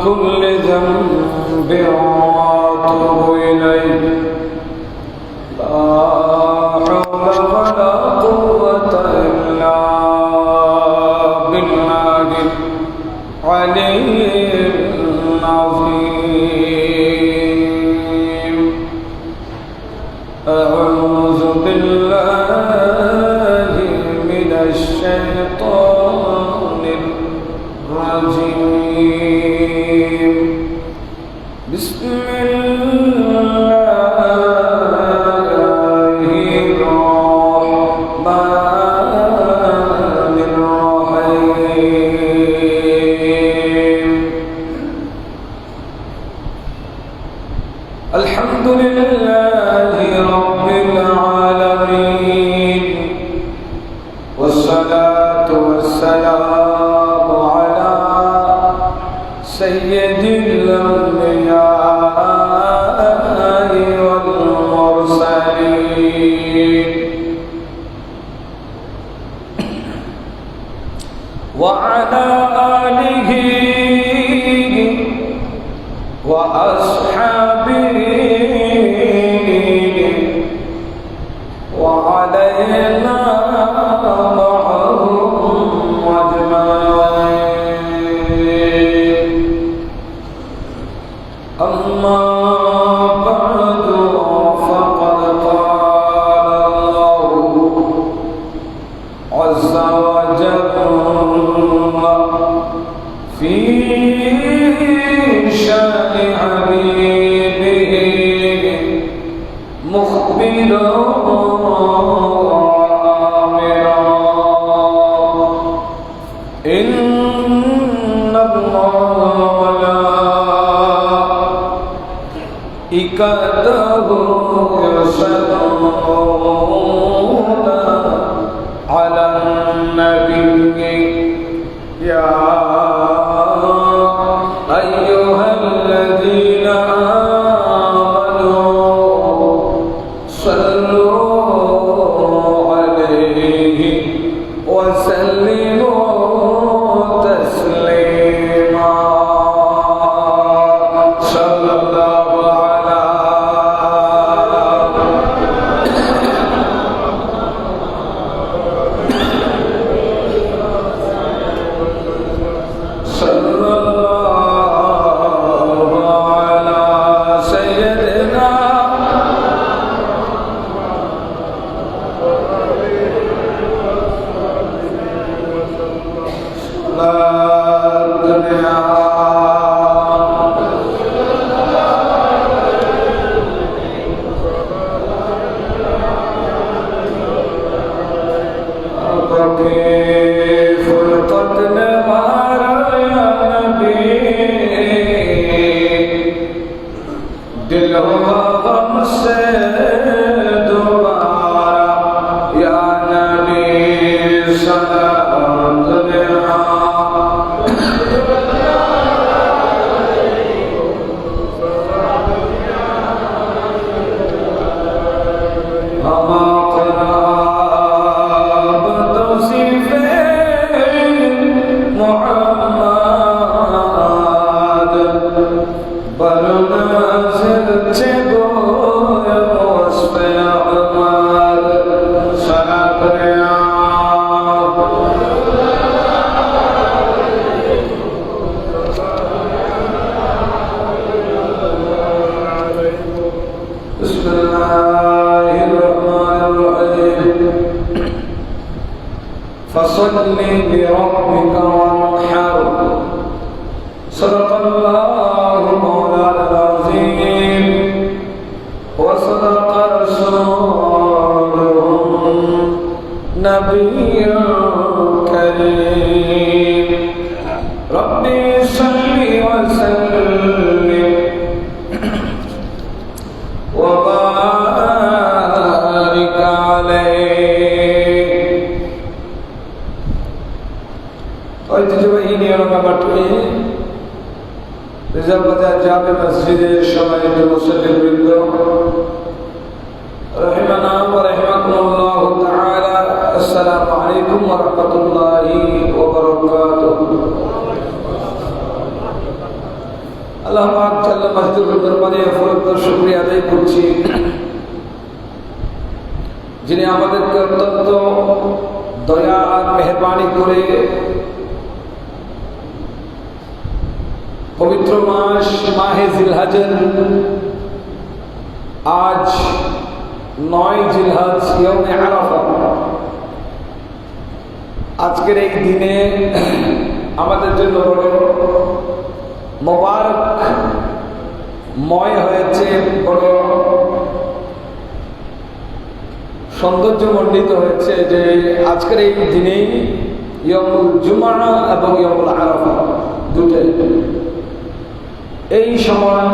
كل ذنب وأتوب إليه لا حول ولا قوة إلا بالله العلي العظيم أعوذ بالله من الشيطان الرجيم بسم الله الرحمن الرحيم الحمد لله رب العالمين والصلاة والسلام على سيد الأنبياء والمرسلين وعلى آله وأصحابه وعلينا معهم أجمعين أما بعد فقد قال الله عز وجل في شأن حبيبه مخبرا إن الله وملائكته يصلون على النبي يا أيها الذين آمنوا صلوا عليه وسلموا تسليما صلى الله على سيدنا فصل لربك وانحر صدق الله مولانا العظيم وصدق رسوله النبي الكريم ربي صل وسلم وبارك عليه ঐতিহ্যবাহী নিয়মা পাঠে রিজার্ভ জামে মসজিদের সম্মানিত মুসল্লিবৃন্দ রহিমানা ওয়া রাহিমাকুমুল্লাহু তাআলা আসসালামু আলাইকুম ওয়া রাহমাতুল্লাহি ওয়া বারাকাতুহু আল্লাহ পাক জাল্লা মাজদুর দরবারে ফরজ শুকরিয়া আদায় করছি, যিনি আমাদেরকে অত্যন্ত দয়া আর মেহেরবানি করে পবিত্র মাস মাহে জিলহজের আজ 9 জিলহজ ইয়াউমে আরাফা, আজকের এই দিনে আমাদের জন্য বড় মোবারকময় হয়েছে, বড় সৌন্দর্যমণ্ডিত হয়েছে যে আজকের এই দিনেই ইয়াউমুল জুমআ এবং ইয়াউমুল আরাফা দুটোই। এই সময়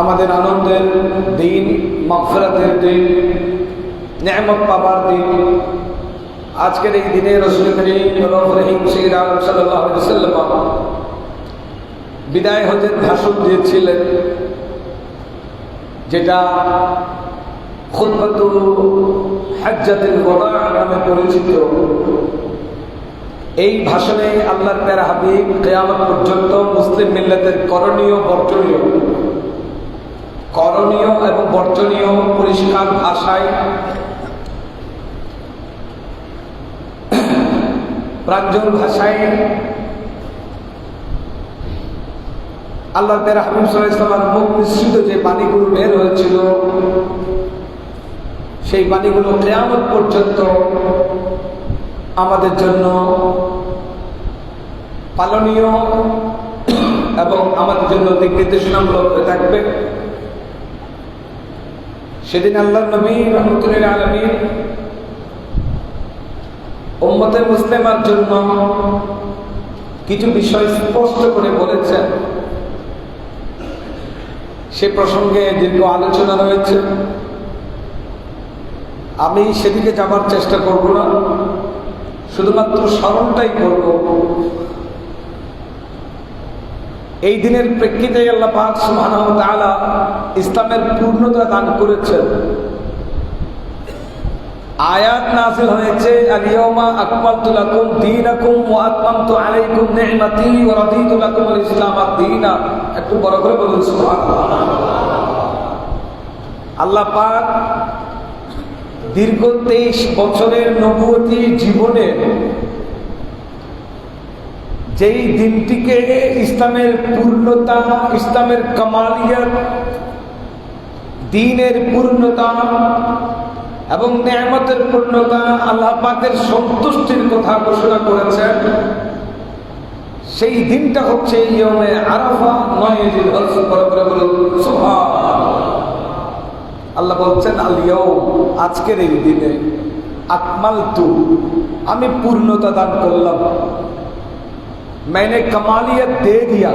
আমাদের আনন্দের দিন, মাগফিরাতের দিন, নেয়ামত পাবার দিন। আজকের এই দিনে রাসূল করিম সাল্লাল্লাহু আলাইহি ওয়াসাল্লাম বিদায় হজের ভাষণ দিয়েছিলেন, যেটা খুতবাতুল হাজ্জাতুল ওয়াদা নামে পরিচিত। এই ভাষণে আল্লাহর প্যারা হাবিব কিয়ামত পর্যন্ত মুসলিম মিল্লাতের করণীয় এবং বর্জনীয় পরিষ্কার ভাষায়, প্রাঞ্জল ভাষায় আল্লাহর প্যারা হাবিব সাল্লাল্লাহু আলাইহি ওয়াসাল্লামের মুখ নিঃসৃত যে বাণীগুলো বের হয়েছিল, সেই বাণীগুলো কিয়ামত পর্যন্ত আমাদের জন্য পালনীয় এবং আমাদের জন্য দিক নির্দেশনামূলক হয়ে থাকবে। সেদিন আল্লাহর নবী রাহমাতুল লিল আলামিন উম্মতে মুসলিমার জন্য কিছু বিষয় স্পষ্ট করে বলেছেন। সে প্রসঙ্গে দীর্ঘ আলোচনা রয়েছে, আমি সেদিকে যাবার চেষ্টা করব না, শুধুমাত্র স্মরণটাই করব। এই দিনের প্রেক্ষিতে আল্লাহ পাক সুবহানাহু ওয়া তাআলা ইসলামের পূর্ণতা দান করেছেন। আয়াত নাযিল হয়েছে, আল-ইয়াওমা আকমালতু লাকুম দীনাকুম ওয়া আতমামতু আলাইকুম নি'মাতি ওয়া রাদিতু লাকুমুল ইসলাম দীনা। একটু বড় করে বলুন সুবহানাল্লাহ। আল্লাহ পাক দীর্ঘ 23 বছরের নবুয়তি জীবনে যেই দিনটিকে ইসলামের পূর্ণতা, ইসলামের কামালিয়ত, দ্বীনের পূর্ণতা এবং নেয়ামতের পূর্ণতা, আল্লাহ পাকের সন্তুষ্টির কথা ঘোষণা করেছেন, সেই দিনটা হচ্ছে ইয়াউমে আরাফা, 9 জিলহজ। সুবহানাল্লাহ। আল্লাহ বলছেন, আল ইয়াউম, আজকের এই দিনে, আকমালতু, আমি পূর্ণতা দান করলাম, मैंने कमालियत दे दिया,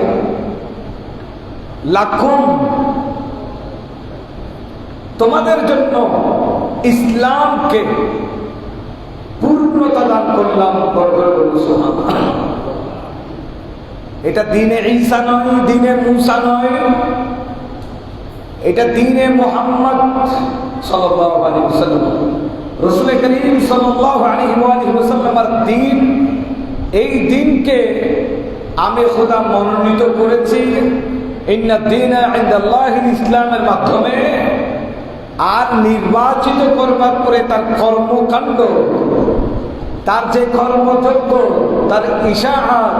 লাকুম, তোমাদের জন্য ইসলামকে পূর্ণতা দান করলাম। এটা দ্বীনে ঈসা নয়, দ্বীনে মূসা নয়, এটা দ্বীনে মুহাম্মদ সাল্লাল্লাহু আলাইহি ওয়াসাল্লাম, রাসূল করিম সাল্লাল্লাহু আলাইহি ওয়াসাল্লামের দ্বীন। এই দিনকে আমি খোদা মনোনীত করেছি ইন্না দীনা ইনদাল্লাহিল ইসলামের মাধ্যমে, আর নির্বাচিত করবার পরে তার কর্মকাণ্ড, তার যে কর্মযোগ্য, তার ইশাআত,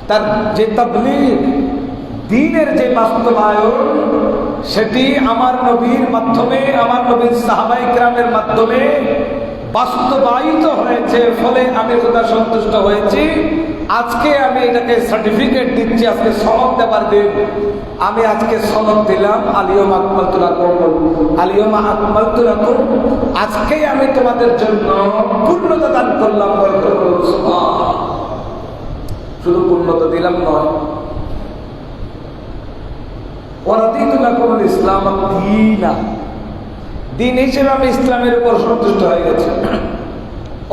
তার যে তাবলীগ, দ্বীনের যে বাস্তবায়ন, সেটি আমার নবীর মাধ্যমে, আমার নবীর সাহাবায়ে কেরামের মাধ্যমে বাস্তবায়িত হয়েছে। ফলে আমি খোদা সন্তুষ্ট হয়েছি। আজকে আমি এটাকে সার্টিফিকেট দিচ্ছি, আজকে সনদ দেবার দিন। আমি আজকে সনদ দিলাম, আল-ইয়াওমা আকমালতু লাকুম, আল-ইয়াওমা আকমালতু লাকুম, আজকেই আমি তোমাদের জন্য পূর্ণতা দান করলাম। শুধু পূর্ণতা দিলাম নয়, ওয়া রাদিতু লাকুমুল ইসলাম দীনা, দিন হিসেবে আমি ইসলামের উপর সন্তুষ্ট হয়ে গেছি।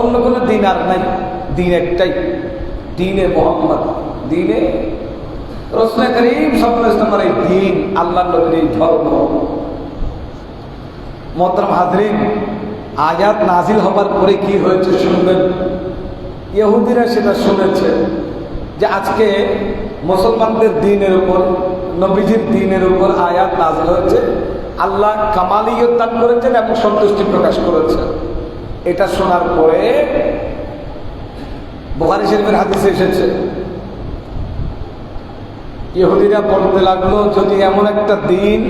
অন্য কোনো দিন আর নাই, দিন একটাই, দীনে মুহাম্মদ, দীনে রাসূল করিম সাল্লাল্লাহু আলাইহি ওয়াসাল্লামের এই দিন, আল্লাহর নবীর এই ধর্ম। মোহতারাম হাজরিন, আয়াত নাজিল হবার পরে কি হয়েছে শুনবেন। ইহুদিরা সেটা শুনেছে, যে আজকে মুসলমানদের দ্বীনের উপর, নবীজির দ্বীনের উপর আয়াত নাযিল হয়েছে, আল্লাহ কামালিয়ত দান করেছেন এবং সন্তুষ্টি প্রকাশ করেছেন। এটা শোনার পরে বুখারী শরীফের হাদিসে এসেছে, ইহুদিরা বলতে লাগলো যদি এমন একটা দিন,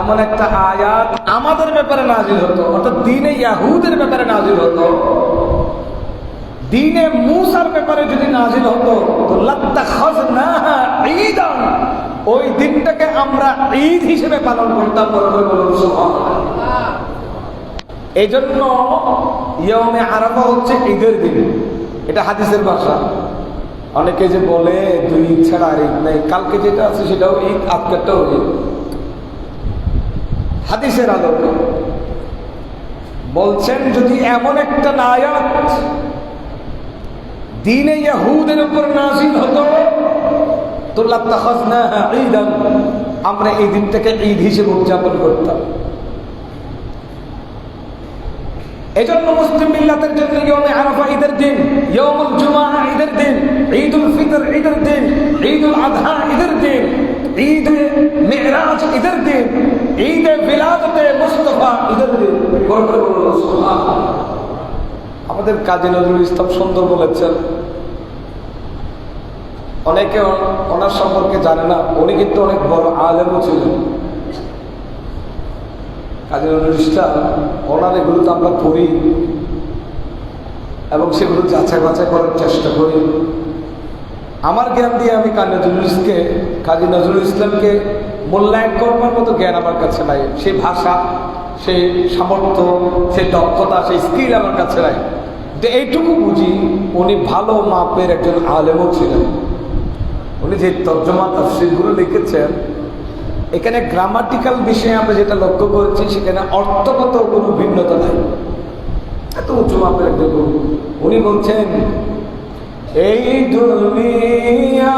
এমন একটা আয়াত আমাদের ব্যাপারে নাযিল হতো, অর্থাৎ দ্বীনে ইয়াহুদের ব্যাপারে নাযিল হতো, দ্বীনে মূসার ব্যাপারে যদি নাযিল হতো, তো লাত্তাখাযনাহা ঈদান, ওই দিনটাকে আমরা ঈদ হিসেবে পালন করতাম। সুবহানাল্লাহ। এই জন্য ইয়মে আরাফা হচ্ছে ঈদের দিন, এটা হাদিসের ভাষা। অনেকে যে বলে দুই ঈদ ছাড়া আর ঈদ নাই, কালকে যেটা আছে সেটাও ঈদ, আজকেরটাও ঈদ। হাদিসের আলোকে বলছেন যদি এমন একটা আয়াত দ্বীনে ইয়াহুদের উপর নাযিল হতো, তো লাত্তাখাযনাহা ঈদান, আমরা এই দিনটাকে ঈদ হিসেবে উদযাপন করতাম। এজন্য মুসলিম মিল্লাতের জন্য ইয়মে আরাফা ঈদের দিন, ইয়মুল জুমআহ ঈদের দিন, ঈদুল ফিতর ঈদের দিন, ঈদুল আযহা ঈদের দিন, ঈদে মিরাজ ঈদের দিন, ঈদে বিলাদতে মুস্তাফা ঈদের দিন। সুবহানাল্লাহ। আমাদের কাজী নজরুল ইসলাম সুন্দর বলেছেন, অনেকে ওনার সম্পর্কে জানে না, উনি কিন্তু অনেক বড় আলেমও ছিলেন। কাজী নজরুল ইসলাম, ওনার এগুলো তো আমরা পড়ি এবং সেগুলো যাচাই বাছাই করার চেষ্টা করি। আমার জ্ঞান দিয়ে আমি কাজী নজরুল ইসলামকে মূল্যায়ন করবার মতো জ্ঞান আমার কাছে নাই। সেই ভাষা, সেই সামর্থ্য, সেই দক্ষতা, সেই স্কিল আমার কাছে নাই। যে এইটুকু বুঝি উনি ভালো মাপের একজন আলেমও ছিলেন। উনি যে তর্জমা তাফসীরগুলো লিখেছেন, এখানে গ্রামাটিক্যাল বিষয়ে আমরা যেটা লক্ষ্য করেছি, সেখানে অর্থগত কোনো ভিন্নতা নাই। এত উঁচু মাপের একজন গুরু। উনি বলছেন, এই দুনিয়ায়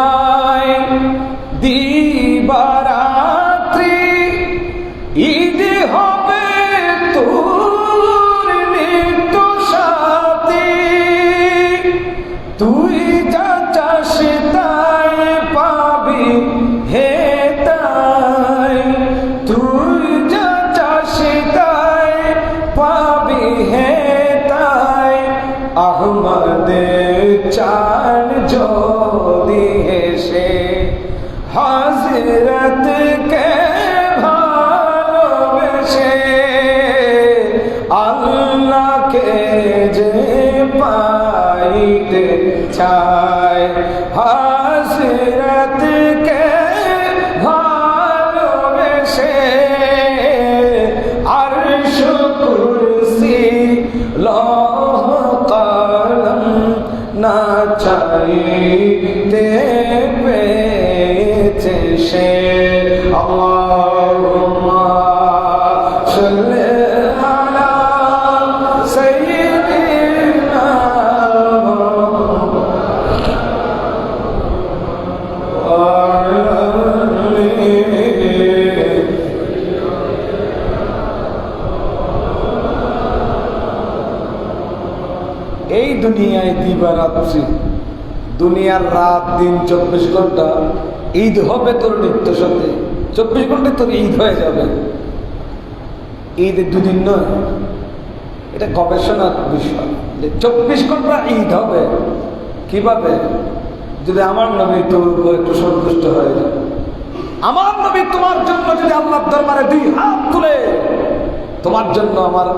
দিবারাত্রি ঈদ হবে তোর নিত্য সাথী, তুই যা চাস তাই পাবি হে তাই, তুই যা চাস তাই পাবি হে তাই, আহমদের চান যদি হেসে হযরত কে ভালোবেসে, আল্লাহকে যে পাইতে চায়, হযরত কে ভালোবেসে, আরশ কুরসি লৌহ কলম না চাইতে পেয়েছে সে। আল্লাহুম্মা সাল্লি আলা সাইয়্যিদিনা ওয়া আলা আলিহি। এই দুনিয়ায় দিবারাত্রি, দুনিয়ার রাত দিন 24 ঘন্টা, ঈদ হবে তোর নিত্য সাথে। 24 ঘন্টায় তোর ঈদ হয়ে যাবে। ঈদের দুদিন নয়, এটা গবেষণার বিষয় যে 24 ঘন্টা ঈদ হবে। কিভাবে? যদি আমার নবী তোর উপর একটু সন্তুষ্ট হয়ে যায়, আমার নবী তোমার জন্য যদি আল্লাহর দরবারে 2 হাত তুলে, তোমার জন্য আমার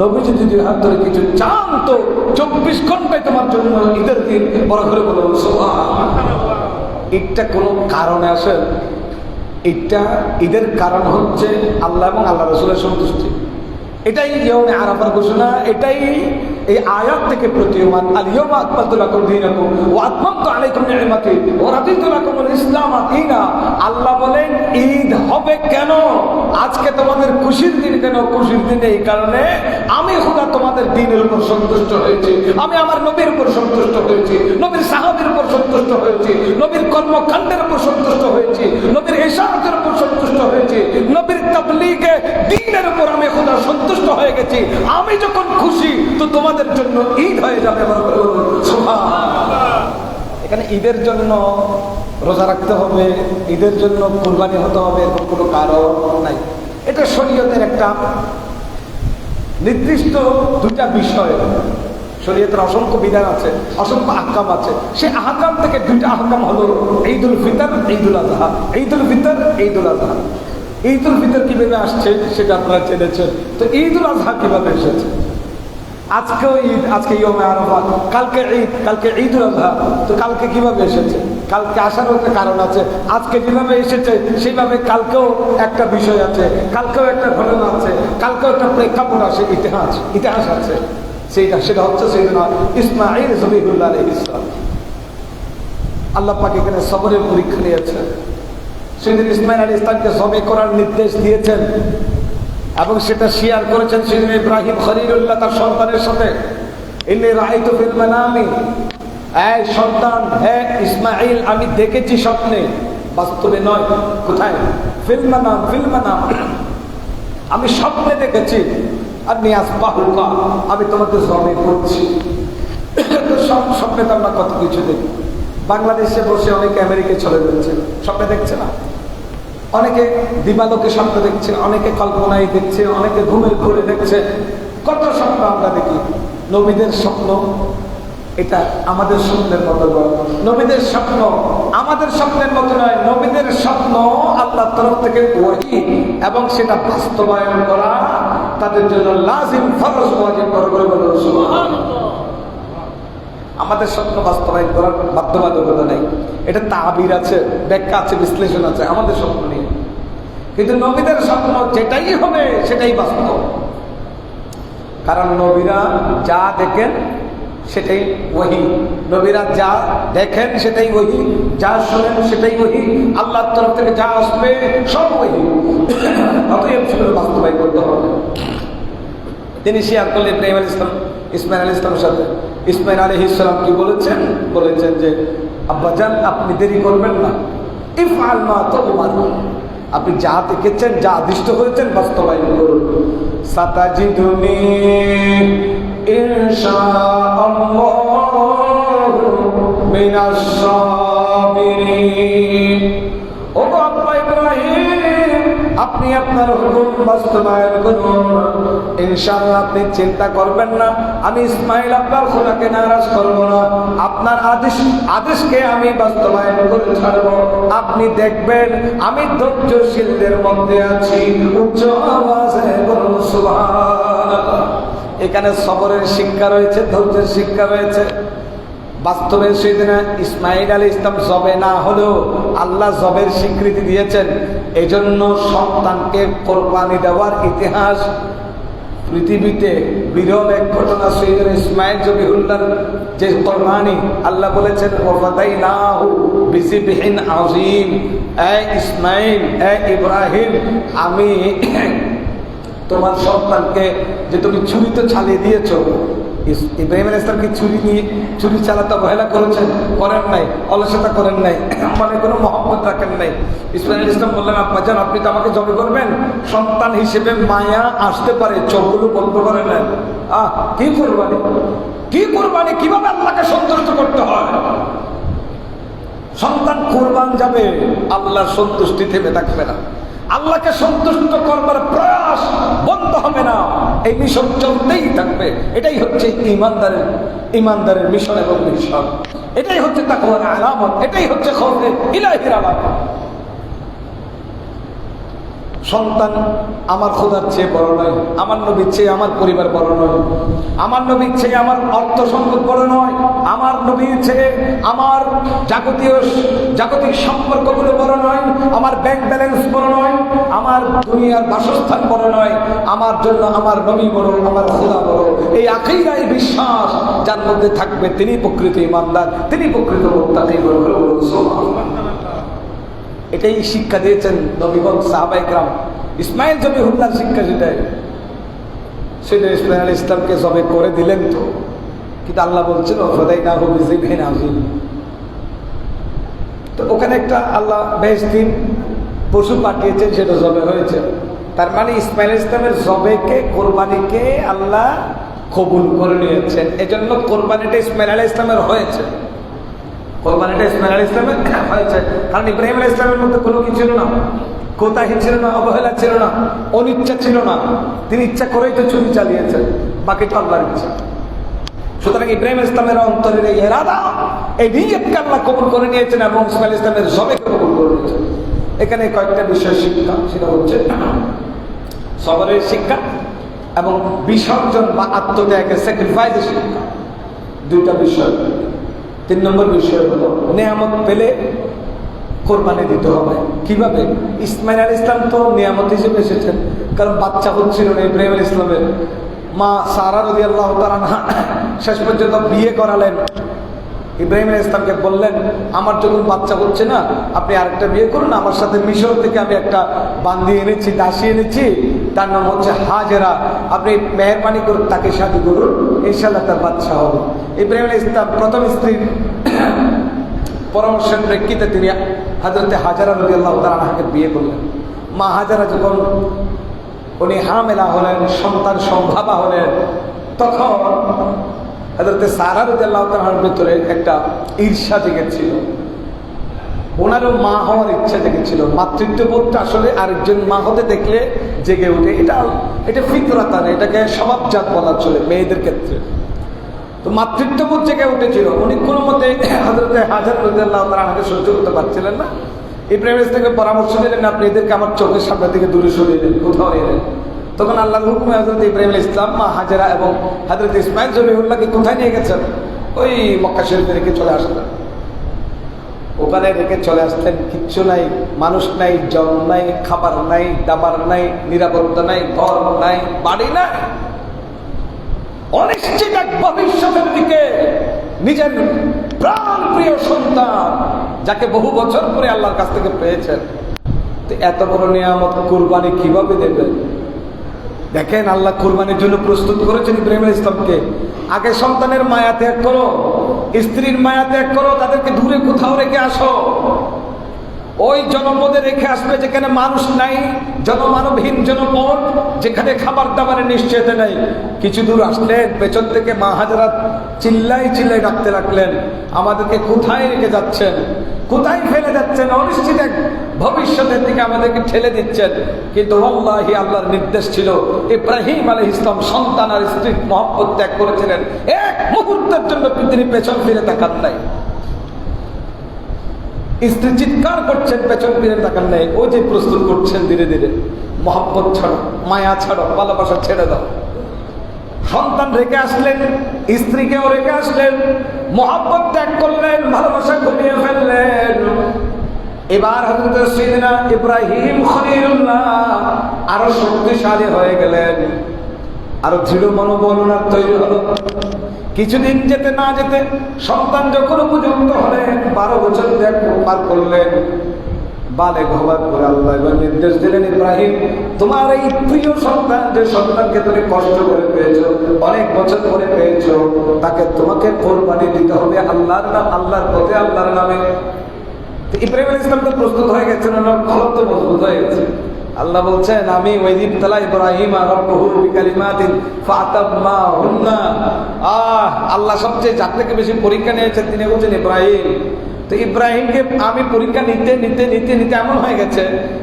নবী যদি 2 হাত ধরে কিছু চান, তো 24 ঘন্টায় তোমার জন্য ঈদের দিন বড় করে বলো সুবহানাল্লাহ। ঈদটা কোনো কারণে আসে, ঈদের কারণ হচ্ছে আল্লাহ এবং আল্লাহ রাসূলের সন্তুষ্টি। এটাই ইয়মে আরাফার ঘোষণা, এটাই এই আয়াত থেকে প্রতীয়মান। আল ইয়াওমা আকমালতু লাকুম দীনাকুম ওয়া আতমামতু আলাইকুম নি'মাতি ওয়া রাদিতু লাকুমুল ইসলাম দীনা। আল্লাহ বলেন ঈদ হবে কেন? আজকে তোমাদের খুশির দিন কেন? খুশির দিন এই কারণে আমি খোদা তোমাদের দ্বীনের উপর সন্তুষ্ট হয়েছি, আমি আমার নবীর উপর সন্তুষ্ট হয়েছি, নবীর সাহাবীর উপর সন্তুষ্ট হয়েছি, নবীর কর্মকাণ্ডের উপর সন্তুষ্ট হয়েছি, নবীর ইশারাতের উপর সন্তুষ্ট হয়েছি, নবীর তাবলীগে দ্বীনের উপর আমি খোদা সন্তুষ্ট হয়ে গেছি। আমি যখন খুশি, তো তোমাদের জন্য ঈদ হয়ে যাবে। সুবহানাল্লাহ। এখানে ঈদের জন্য রোজা রাখতে হবে, ঈদের জন্য কুরবানি হতে হবে, এরকম কোনো কারণ নাই। এটা শরীয়তের একটা নির্দিষ্ট দুটা বিষয়। শরীয়তের অসংখ্য বিধান আছে, অসংখ্য আহকাম আছে। সেই আহকাম থেকে দুইটা আহকাম হলো ঈদুল ফিতর, ঈদুল আজহা। ঈদুল ফিতর, ঈদুল আজহা। ঈদুল ফিতর কিভাবে আসছে সেটা আপনারা জেনেছেন। তো ঈদুল আজহা কিভাবে এসেছে? আজকেও ঈদ, আজকে ইয়মে আরাফাত, কালকে ঈদ, কালকে ঈদুল আজহা। তো কালকে কিভাবে এসেছে? কালকে আসারও একটা কারণ আছে। আজকে যেভাবে এসেছে সেইভাবে কালকেও একটা বিষয় আছে, কালকেও একটা ঘটনা আছে, কালকেও একটা প্রেক্ষাপট আছে, ইতিহাস আছে। সেটা হচ্ছে সাইয়েদনা ইসমাঈল জবিহুল্লাহ আলাইহিস সালাম। আল্লাহ পাক এখানে সবরের পরীক্ষা নিয়েছে। সাইয়েদনা ইসমাঈল আলাইহিস সালামকে জবে করার নির্দেশ দিয়েছেন এবং সেটা শেয়ার করেছেন সাইয়েদনা ইব্রাহিম খলিলুল্লাহ তার সন্তানের সাথে। ইন্নী রাআইতু ফিল মানামি, এই সন্তান, হে ইসমাঈল, আমি দেখেছি স্বপ্নে, বাস্তবে নয়। কোথায়? ফিল মানাম, ফিল মানাম, আমি স্বপ্নে দেখেছি। আর নিয়াজ বাহুকা, আমি তোমাকে জবে করছি। স্বপ্নে তো আমরা কত কিছু দেখি। বাংলাদেশে বসে অনেকে আমেরিকায় চলে যাচ্ছে, স্বপ্নে দেখছে না? অনেকে দিবালোকে স্বপ্ন দেখছে, অনেকে কল্পনায় দেখছে, অনেকে ঘুমের ঘুরে দেখছে। কত স্বপ্ন আমরা দেখি। নবীদের স্বপ্ন এটা আমাদের স্বপ্নের মতো নয়। নবীদের স্বপ্ন আমাদের স্বপ্নের মতো নয়। নবীদের স্বপ্ন আল্লাহর তরফ থেকে ওহী, এবং সেটা বাস্তবায়ন করা তাদের জন্য লাজিম, ফরজ, ওয়াজিব করে বলে সুবহানাল্লাহ। আমাদের স্বপ্ন বাস্তবায়ন করার বাধ্যবাধকতা নেই। এটা তাবির আছে, ব্যাখ্যা আছে, বিশ্লেষণ আছে। আমাদের স্বপ্ন নেই। কিন্তু নবীদের স্বপ্ন যেটাই হবে সেটাই বাস্তব। কারণ নবীরা যা দেখেন সেটাই ওহী। নবীরা যা দেখেন সেটাই ওহী, যা শোনেন সেটাই ওহী। আল্লাহর তরফ থেকে যা আসবে সব ওহী। অতএব সেগুলো বাস্তবায়ন করতে হবে। তিনি শেয়ার করলেন ইব্রাহিম আলাইহিস সালাম ইসমাঈল আলাইহিস সালামের সাথে। ইসমাঈল আলাইহিস সালাম কি বলেছেন? বলেছেন যে আব্বাজান, আপনি দেরি করবেন না, ইফআল মা তুমার, আপনি যা দেখেছেন, যা আদিষ্ট হয়েছেন বাস্তবায়ন করুন। সাতাজিদুনি ইনশাআল্লাহু মিনাস সাবিরিন। ও আব্বা ইব্রাহিম, আপনি আপনার হুকুম বাস্তবায়ন করুন, ইনশাআল্লাহ। আপনি চিন্তা করবেন না, আমি ইসমাঈল আপনার খোদাকে নারাজ করব না। আপনার আদেশকে আমি বাস্তবায়ন করে ছাড়ব। আপনি দেখবেন আমি ধৈর্যশীলদের মধ্যে আছি। উচ্চ আওয়াজে বলুন সুবহানাল্লাহ। এখানে সবরের শিক্ষা রয়েছে, ধৈর্যের শিক্ষা রয়েছে। বাস্তবে সেদিন ইসমাঈল আলাইহিস সালাম জবে না হলেও আল্লাহ জবের স্বীকৃতি দিয়েছেন। এজন্য সন্তানকে কোরবানি দেওয়ার ইতিহাস পৃথিবীতে বিরল এক ঘটনা। সাইয়েদনা ইসমাঈল জবিহুল্লাহর যে কোরবানি, আল্লাহ বলেছেন ওয়াফাদাইনাহু বিযিবহিন আযীম। এ ইসমাঈল, এ ইব্রাহিম, আমি তোমার সন্তানকে যে তুমি ছুরি তো চালিয়ে দিয়েছো। ইব্রাহিম আলাইহিস সালাম কি ছুরি চালাতে অবহেলা করেছেন? করেন নাই। অলসতা করেন নাই, মানে কোনো মহব্বত রাখেন নাই। ইসমাঈল আলাইহিস সালাম বললেন, আব্বাজান, আপনি তো আমাকে জবে করবেন, সন্তান হিসেবে মায়া আসতে পারে, চোখগুলো বন্ধ করে নেন। কি কোরবানি, কি কোরবানি, কিভাবে আল্লাহকে সন্তুষ্ট করতে হয়। সন্তান কোরবান যাবে, আল্লাহর সন্তুষ্টি থেমে থাকবে না। আল্লাহকে সন্তুষ্ট করবার প্রয়াস বন্ধ হবে না, এই মিশন চলতেই থাকবে। এটাই হচ্ছে ইমানদারের মিশন এবং মিশন। এটাই হচ্ছে তাকওয়ার আলামত, এটাই হচ্ছে খাউফে ইলাহির আলামত। সন্তান আমার খোদার চেয়ে বড় নয়, আমার নবীর চেয়ে আমার পরিবার বড় নয়, আমার নবীর চেয়ে আমার অর্থ সম্পদ বড় নয়, আমার নবীর চেয়ে আমার জাগতিক সম্পর্কগুলো বড় নয়, আমার ব্যাংক ব্যালেন্স বড় নয়, আমার দুনিয়ার বাসস্থান বড় নয়। আমার জন্য আমার নবী বড়, আমার খোদা বড়। এই আকীদা, এই বিশ্বাস যার মধ্যে থাকবে তিনি প্রকৃত ঈমানদার, তিনি প্রকৃত মুত্তাকী। এটাই শিক্ষা দিয়েছেন নবীগণ, সাহাবায়ে কেরাম। ইসমাঈল জবিহুল্লাহর শিক্ষা সেটাই। সেটা ইসমাঈল আলাইহিস সালামকে জবে করে দিলেন তো, কিন্তু আল্লাহ বলছেন ওয়াফাদাইনাহু বিযিবহিন আযীম। তো ওখানে একটা আল্লাহ বেহেশতি পশু পাঠিয়েছেন, সেটা জবে হয়েছে। তার মানে ইসমাঈল আলাইহিস সালামের জবেকে, কোরবানিকে আল্লাহ কবুল করে নিয়েছেন। এজন্য কোরবানিটা ইসমাঈল আলাইহিস সালামের হয়েছে। কোরবানি এটা ইসমাইল আলাইহিস সালামের হয়েছে, কারণ ইব্রাহিম আলাইহিস সালামের মধ্যে কোনো কিছু ছিল না, কোতাহি ছিল না, অবহেলা ছিল না, অনিচ্ছা ছিল না। তিনি ইচ্ছা করেই তো ছুরি চালিয়েছেন, বাকি তো আল্লাহর ইচ্ছা। সুতরাং ইব্রাহিম ইসলামের অন্তরের এই ইরাদা, এই নিয়তকে আল্লাহ কবুল করে নিয়েছেন এবং ইসমাইল ইসলামের জবেকে কবুল করে নিয়েছেন। এখানে কয়েকটা বিষয় শিক্ষা, সেটা হচ্ছে সবরের শিক্ষা এবং বিসর্জন বা আত্মত্যাগের স্যাক্রিফাইসের শিক্ষা, দুইটা বিষয়। 3 নম্বর বিষয় হলো নেয়ামত পেলে কোরবানি দিতে হবে। কিভাবে? ইসমাইল আলাইহিস সালাম তো নিয়ামত হিসেবে এসেছেন, কারণ বাচ্চা হচ্ছিল না ইব্রাহিম আলাইহিস সালামের। মা সারা রাদিয়াল্লাহু তাআলা আনহা শেষ পর্যন্ত বিয়ে করালেন। ইব্রাহিম আলাইহিস সালামকে বললেন, আমার যখন বাচ্চা হচ্ছে না, আপনি আরেকটা বিয়ে করুন, আমার সাথে মিশর থেকে আমি একটা বান্দি এনেছি, দাসী এনেছি, তার নাম হচ্ছে হাজেরা, আপনি মেহেরবানি করে তাকে শাদী করুন, ইনশাআল্লাহ তার বাচ্চা হবে। ইব্রাহিম আলাইহিস সালাম প্রথম স্ত্রীর পরামর্শের প্রেক্ষিতে তিনি হযরতে হাজেরা রাদিয়াল্লাহু তাআলা আনহাকে বিয়ে করলেন। মা হাজেরা যখন উনি হামেলা হলেন, সন্তান সম্ভাবা হলেন, তখন হযরতে সারা রাদিয়াল্লাহু তাআলার ভিতরে একটা ঈর্ষা জেগেছিল, ওনারও মা হওয়ার ইচ্ছা জেগেছিল। মাতৃত্ববোধটা আসলে আরেকজন মা হতে দেখলে জেগে ওঠে, এটা ফিতরাতান, এটাকে স্বভাবজাত বলা চলে মেয়েদের ক্ষেত্রে। তো মাতৃত্ববোধ জেগে উঠেছিল। উনি কোনো মতে হযরতে হাজেরা রাদিয়াল্লাহু তাআলা আনহাকে সহ্য করতে পারছিলেন না। ইব্রাহিম আলাইহিস সালামকে পরামর্শ দিলেন, আপনি এদেরকে আমার চোখের সামনে থেকে দূরে সরিয়ে দেন, কোথাও নিয়ে দেন। তখন আল্লাহর হুকুমে হযরত ইব্রাহিম আলাইহিস সালাম, মা হাজেরা এবং হযরত ইসমাইল জবিহুল্লাহকে কোথায় নিয়ে গেছেন? ওই মক্কা শরীফে রেখে চলে আসলেন। ওখানে রেখে চলে আসতেন, কিচ্ছু নাই, মানুষ নাই, জল নাই, খাবার নাই, দাবার নাই, নিরাপত্তা নাই, ঘর নাই, বাড়ি নাই, অনিশ্চিত এক ভবিষ্যতের দিকে নিজের প্রাণ প্রিয় সন্তান, যাকে বহু বছর পরে আল্লাহর কাছ থেকে পেয়েছেন, এত বড় নিয়ামত কুরবানি কিভাবে দেবেন? দেখেন, আল্লাহ কুরবানির জন্য প্রস্তুত করেছেন ইব্রাহিম আলাইহিস সালামকে। আগে সন্তানের মায়া ত্যাগ করো, স্ত্রীর মায়া ত্যাগ করো, তাদেরকে দূরে কোথাও রেখে আসো, ওই জনপদে রেখে আসবে যেখানে মানুষ নাই, জনমানবহীন জনপদ, যেখানে খাবার দাবারের নিশ্চয়তা নাই। কিছু দূর আসলেন, পেছন থেকে মা হাজেরা চিল্লাই চিল্লাই ডাকতে লাগলেন, আমাদেরকে কোথায় রেখে যাচ্ছেন, কোথায় ফেলে যাচ্ছেন? অনিশ্চিত এক ভবিষ্যতের দিকে আমাদেরকে ঠেলে দিচ্ছেন। কিন্তু আল্লাহি, আল্লাহর নির্দেশ ছিল, ইব্রাহিম আলাইহিস সালাম সন্তান আর স্ত্রীর মহব্বত ত্যাগ করেছিলেন, এক মুহূর্তের জন্য তিনি পেছন ফিরে তাকান নাই। স্ত্রী চিৎকার করছেন, পেছন ফিরে তাকান নাই। ওই যে প্রস্তুত করছেন, ধীরে ধীরে মহব্বত ছাড়ো, মায়া ছাড়ো, ভালোবাসা ছেড়ে দাও। সন্তান রেখে আসলেন, স্ত্রীকেও রেখে আসলেন, মহব্বত ত্যাগ করলেন, ভালোবাসা কমিয়ে ফেললেন। এবার হযরত সাইয়েদনা ইব্রাহিম খলিলুল্লাহ আরো শক্তিশালী হয়ে গেলেন, আরো দৃঢ় মনোবল তৈরি হলো। কিছুদিন যেতে না যেতে সন্তান যখন উপযুক্ত হলেন, 12 বছর পার করলেন, বালেগ হওয়ার পরে আল্লাহ এবার নির্দেশ দিলেন, ইব্রাহিম, তোমার এই প্রিয় সন্তান, যে সন্তানকে তুমি কষ্ট করে পেয়েছো, অনেক বছর পরে পেয়েছো, তাকে তোমাকে কোরবানি দিতে হবে আল্লাহর নাম, আল্লাহর পথে, আল্লাহর নামে। ইব্রাহিম আলাইহিস সালাম তো প্রস্তুত হয়ে গেছেন, ওনার খলক তো মজবুত হয়ে গেছে। আল্লাহ বলছেন, আমি ওয়াইদিব তালা ইব্রাহিম রাব্বুহু বিকালিমাতিন ফাতাম্মাহুন্না। আল্লাহ সবচেয়ে যার থেকে বেশি পরীক্ষা নিয়েছেন তিনি বলছেন ইব্রাহিম। তো ইব্রাহিমকে আমি পরীক্ষা নিতে নিতে নিতে নিতে এমন হয়ে গেছে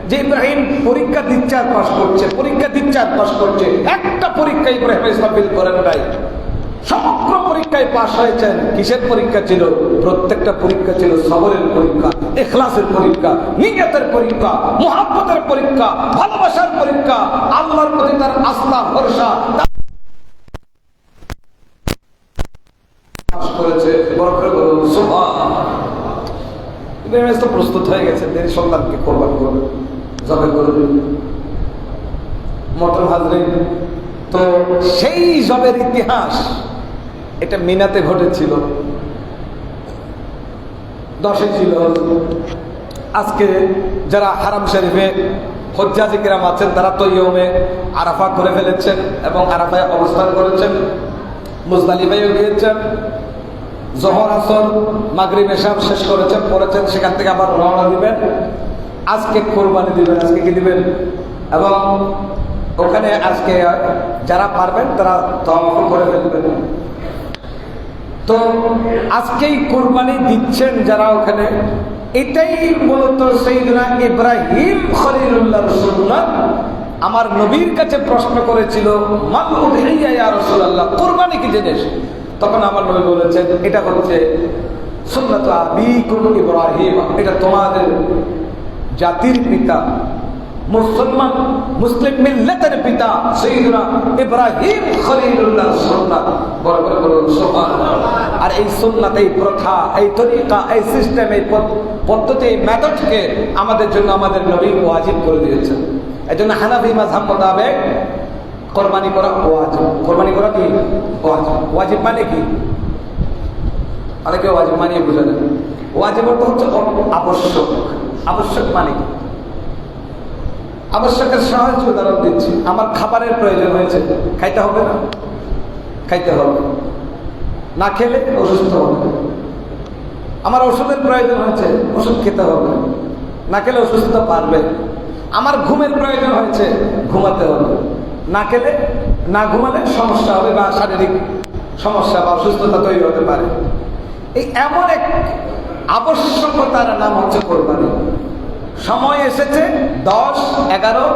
যে ইব্রাহিম পরীক্ষা দিচ্ছে আর পাস করছে, পরীক্ষা দিচ্ছে আর পাস করছে। একটা পরীক্ষা ইব্রাহিম আলাইহিস সালাম ফেল করেন নাই, সমগ্র পরীক্ষায় পাস হয়েছেন। কিসের পরীক্ষা ছিল? প্রত্যেকটা পরীক্ষা ছিল সবরের পরীক্ষা, ইখলাসের পরীক্ষা, নিয়তের পরীক্ষা, মুহাব্বতের পরীক্ষা, ভালোবাসার পরীক্ষা, আল্লাহর প্রতি তার আস্থা ভরসা করেছে। প্রস্তুত হয়ে গেছে, তিনি সন্তানকে কোরবানি করবে, জবে করবে। মোহতরম হাজরিন, তো সেই জবের ইতিহাস এটা মিনাতে ঘটেছিল, 10 ছিল। আজকে যারা হারাম শরীফে হজ্জাজি কিরাম আছেন, তারা তো ইয়মে আরাফা করে ফেলেছেন এবং আরাফায় অবস্থান করেছেন, মুজদালিফায়ও গিয়েছেন, জোহর আসর মাগরিব এশা শেষ করেছেন, পড়েছেন, সেখান থেকে আবার রওনা দিবেন। আজকে কোরবানি দিবেন, আজকে কি দিবেন? এবং ওখানে আজকে যারা পারবেন তারা তওয়াফ করে ফেলবেন। তো আজকেই কোরবানি দিচ্ছেন যারা ওখানে, এটাই মূলত সাইয়েদনা ইব্রাহিম খলিলুল্লাহর সুন্নাত। আমার নবীর কাছে প্রশ্ন করেছিল মান উদহিয়া ইয়া রাসূলুল্লাহ, কোরবানি কি জিনিস? তখন আমার নবী বলেছেন এটা হচ্ছে সুন্নাত আবিকুম ইব্রাহিম, এটা তোমাদের জাতির পিতা মুসলমান মুসলিম মিল্লাতের পিতা সাইয়েদনা ইব্রাহিম খলিলুল্লাহর সুন্নাত। বড় বড় বড় সুবহানাল্লাহ। আর এই সুন্নাত, এই প্রথা, এই তরিকা, এই সিস্টেম, এই পদ্ধতি, এই মেথডকে আমাদের জন্য আমাদের নবী ওয়াজিব করে দিয়েছেন। এই জন্য হানাফি মাযহাব মোতাবেক কোরবানি করা ওয়াজিব। কোরবানি করা কি ওয়াজিব? ওয়াজিব মানে কি? অনেকে ওয়াজিব মানিয়ে বুঝে না। ওয়াজিব অর্থ হচ্ছে আবশ্যক। আবশ্যক মানে কি? আবশ্যকের সহজ উদাহরণ দিচ্ছি। আমার খাবারের প্রয়োজন হয়েছে, খাইতে হবে না? খাইতে হবে, না খেলে অসুস্থ হবে। আমার ওষুধের প্রয়োজন হয়েছে, ওষুধ খেতে হবে, না খেলে অসুস্থতা পারবে। আমার ঘুমের প্রয়োজন হয়েছে, ঘুমাতে হবে, না খেলে না ঘুমালে সমস্যা হবে বা শারীরিক সমস্যা বা অসুস্থতা তৈরি হতে পারে। এই এমন এক আবশ্যকতার নাম হচ্ছে কোরবানি। সময় এসেছে 10, 11,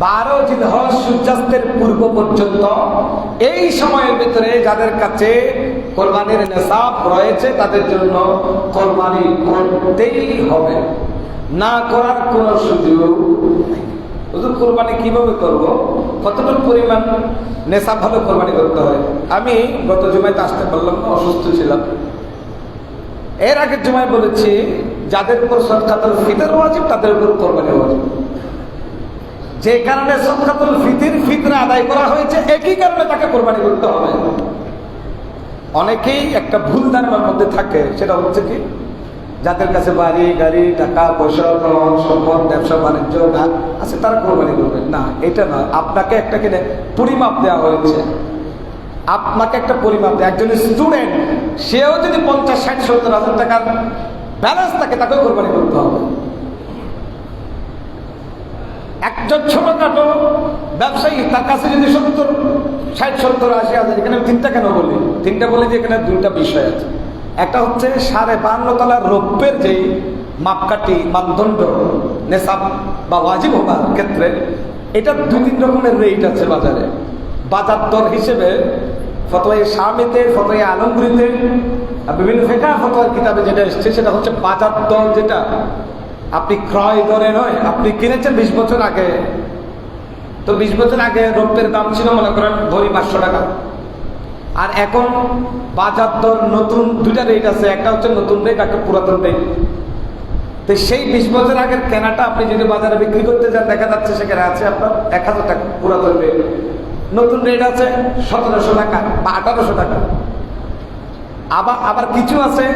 12 জিলহজ সূর্যাস্তের পূর্ব পর্যন্ত। এই সময়ের ভিতরে যাদের কাছে কোরবানির নেশাব রয়েছে তাদের জন্য কোরবানি করতেই হবে, না করার কোনো সুযোগ নেই। হুজুর কোরবানি কিভাবে করব? কতটুকু পরিমাণ নেশাব ভাবে কোরবানি করতে হয়? আমি গত জুমাইতে আসতে পারলাম না, অসুস্থ ছিলাম। এর আগের জুমায় বলেছি যাদের উপর সদকাতুল ফিতর ওয়াজিব তাদের উপর কোরবানি ওয়াজিব। যে কারণে সদকাতুল ফিতর আদায় করা হয়েছে একই কারণে তাকে কোরবানি করতে হবে। অনেকেই একটা ভুল ধারণার মধ্যে থাকে, সেটা হচ্ছে কি যাদের কাছে বাড়ি গাড়ি টাকা পয়সা সম্পদ ব্যবসা বাণিজ্য আছে তারা কোরবানি করবেন না, এটা না। আপনাকে একটা কিনে পরিমাপ দেওয়া হয়েছে, আপনাকে একটা পরিমাপ দেয়। একজন স্টুডেন্ট সেও যদি 50, 60, 70 হাজার টাকার ব্যালেন্স থাকে তাকেও কোরবানি করতে হবে। একজন ছোটখাটো ব্যবসায়ী তার কাছে যদি 70, 60, 70, 80 হাজার, এখানে তিনটা কেন বলি? তিনটা বলি যে এখানে দুইটা বিষয় আছে। একটা হচ্ছে 52.5 তলার রৌপ্যের যেই মাপকাঠি মানদণ্ড নেশাব বা ওয়াজিব হবার ক্ষেত্রে, এটা 2-3 রকমের রেট আছে বাজারে। বাজার দর হিসেবে ফতোয়া শামিতে, ফতোয়া আলমগীরিতে, বিভিন্ন ফিকহ ফতোয়ার কিতাবে যেটা এসেছে সেটা হচ্ছে বাজার দর, যেটা আপনি ক্রয় দরে নয়। আপনি কিনেছেন 20 বছর আগে, তো 20 বছর আগে রৌপ্যের দাম ছিল মনে করেন ধরি 500 টাকা, আর এখন বাজার দর নতুন দুইটা রেট আছে, একটা হচ্ছে নতুন রেট, একটা পুরাতন রেট। তো সেই 20 বছর আগের কেনাটা আপনি যদি বাজারে বিক্রি করতে যান দেখা যাচ্ছে সেখানে আছে আপনার 1000 টাকা পুরাতন রেট, নতুন রেট আছে 1700 টাকা বা 1800 টাকা। আবার কিছু আছে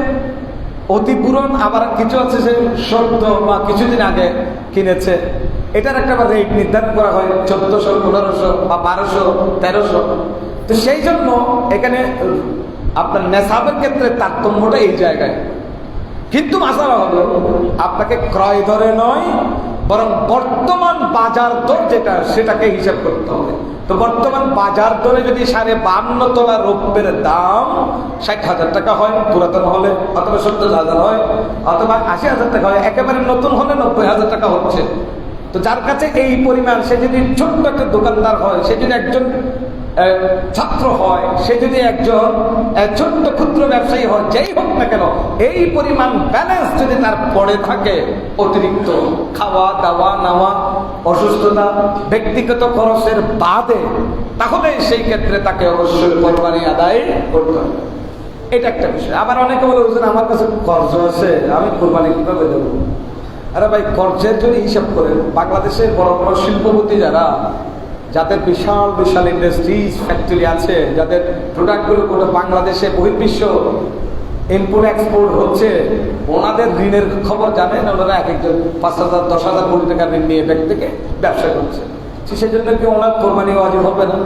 অতি পুরন, আবার কিছু আছে সে সদ্য বা কিছুদিন আগে কিনেছে। এটার একটা রেট নির্ধারণ করা হয় 1400, 1500 বা 1200, 1300। তো সেই জন্য এখানে আপনার নেশাবের ক্ষেত্রে তারতম্যটা এই জায়গায়। কিন্তু মাসালা হলো আপনাকে ক্রয় দরে নয় বরং বর্তমান বাজার দর যেটা সেটাকে হিসাব করতে হবে। তো বর্তমান বাজার দরে যদি 52.5 তলা রৌপ্যের দাম 60,000 টাকা হয় পুরাতন হলে, অথবা 70,000 হয়, অথবা 80,000 টাকা হয়, একেবারে নতুন হলে 90,000 টাকা হচ্ছে। তো যার কাছে এই পরিমাণ, সে যদি ছোট্ট একটা দোকানদার হয়, সে যদি একজন ছাত্র হয়, সে যদি একজন ছোট্ট ক্ষুদ্র ব্যবসায়ী হয়, যেই হোক না কেন, এই পরিমাণ ব্যালেন্স যদি তার পড়ে থাকে অতিরিক্ত খাওয়া দাওয়া নেওয়া অসুস্থতা ব্যক্তিগত খরচের বাদে, তাহলে সেই ক্ষেত্রে তাকে অবশ্যই কোরবানি আদায় করতে হবে। এটা একটা বিষয়। আবার অনেকে বলে হুজুর আমার কাছে কর্জ আছে, আমি কোরবানি কিভাবে দেবো? আরে ভাই, কর্জের যদি হিসাব করেন, বাংলাদেশের বড় বড় শিল্পপতি যারা, যাদের বিশাল বিশাল ইন্ডাস্ট্রিজ ফ্যাক্টরি আছে, যাদের প্রোডাক্টগুলো গোটা বাংলাদেশে বহির্বিশ্ব ইম্পোর্ট এক্সপোর্ট হচ্ছে, ওনাদের ঋণের খবর জানেন? ওনারা এক একজন 5,000, 10,000 কোটি টাকা ঋণ নিয়ে ব্যাংক থেকে ব্যবসা করছে। সেই জন্য কি ওনার কোরবানি ওয়াজিব হবে না?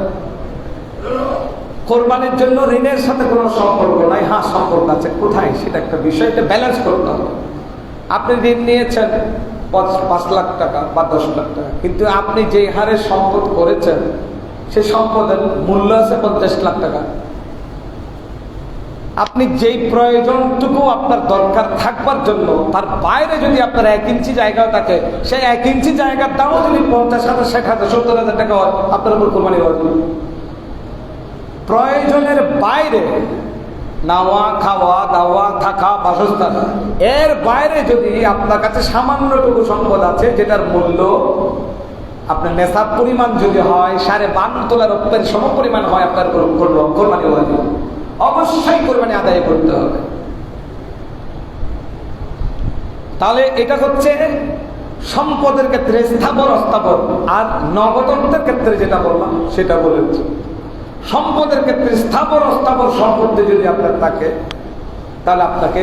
কোরবানির জন্য ঋণের সাথে কোনো সম্পর্ক নাই। হ্যাঁ, সম্পর্ক আছে, কোথায় সেটা একটা বিষয়, এটা ব্যালেন্স করতে হবে। আপনি ঋণ নিয়েছেন 5 লাখ টাকা বা 10 লাখ টাকা, কিন্তু আপনি যে হারে সম্পদ করেছেন সেই সম্পদের মূল্য আছে 50 লাখ টাকা। আপনি যেই প্রয়োজনটুকু আপনার দরকার থাকবার জন্য তার বাইরে যদি আপনার 1 ইঞ্চি জায়গাও থাকে, সেই 1 ইঞ্চি জায়গার দামও যদি 50,000, 60,000, 70,000 টাকা হয়, আপনার উপর কোরবানি হয়। প্রয়োজনের বাইরে নাওয়া, খাওয়া, দাওয়া, থাকা, বাসস্থান, এর বাইরে যদি আপনার কাছে সামান্যটুকু সম্পদ আছে যেটার মূল্য আপনার নেশাব পরিমাণ যদি হয় 52 তোলা রূপের সম পরিমাণ হয়, আপনার কোরবানি হয়, অবশ্যই কোরবানি আদায় করতে হবে। তাহলে এটা হচ্ছে সম্পদের ক্ষেত্রে স্থাবর অস্থাবর। আর নগদ অর্থের ক্ষেত্রে যেটা বললাম সেটা বলেছি। সম্পদের ক্ষেত্রে স্থাবর অস্থাবর সম্পত্তি যদি আপনার থাকে, তাহলে আপনাকে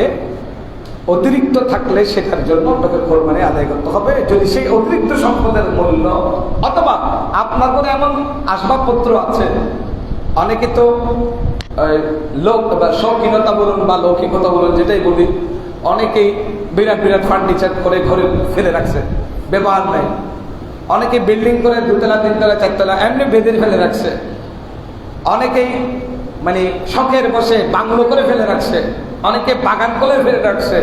অতিরিক্ত থাকলে সেটার জন্য আপনাকে কোরবানি আদায় করতে হবে। যদি সেই অতিরিক্ত সম্পদের মূল্য, অথবা আপনার করে এমন আসবাবপত্র আছে, অনেকে তো লোক বা শৌখিনতা বলুন বা লৌকিকতা বলুন, যেটাই বলি, অনেকেই বিরাট বিরাট ফার্নিচার করে ঘরে ফেলে রাখছে, ব্যবহার নাই। অনেকে বিল্ডিং করে 2 তলা 3 তলা 4 তলা এমনি বেঁধে ফেলে রাখছে। অনেকেই মানে শখের বসে বাংলো করে ফেলে রাখছে, অনেকে বাগান করে ফেলে রাখছে।